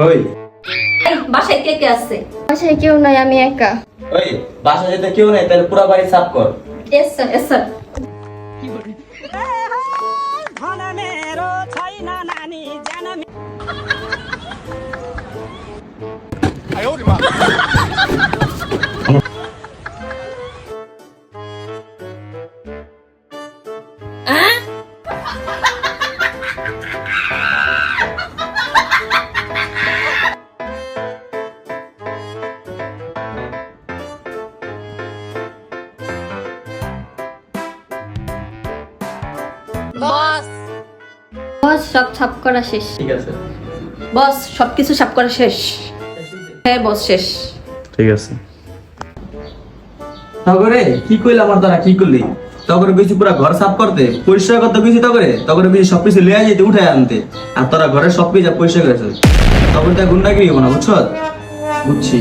ওই এই বাসায় কে কে আছে? বাসায় কেউ নাই, আমি একা। ওই বাসা যেতে কেউ নেই, তাহলে পুরো বাড়ি সাফ কর। Yes sir, yes sir. Boss, সব ছাপ করা শেষ। ঠিক আছে। বস সবকিছু সাফ করা শেষ? হ্যাঁ বস, শেষ। ঠিক আছে। তগরে কি কইলা আমার দ্বারা কি করলি? তগরে বেশি পুরা ঘর সাফ করতে, পরিষ্কার করতে বেশি তগরে বেশি সবকিছু লিয়া যেতে উঠায় আনতে, আর তোরা ঘরের সবকিছু পরিষ্কার করেছিস। তগরে তা গুন্ডাগিরি হবো না, বুঝছ? বুঝছি।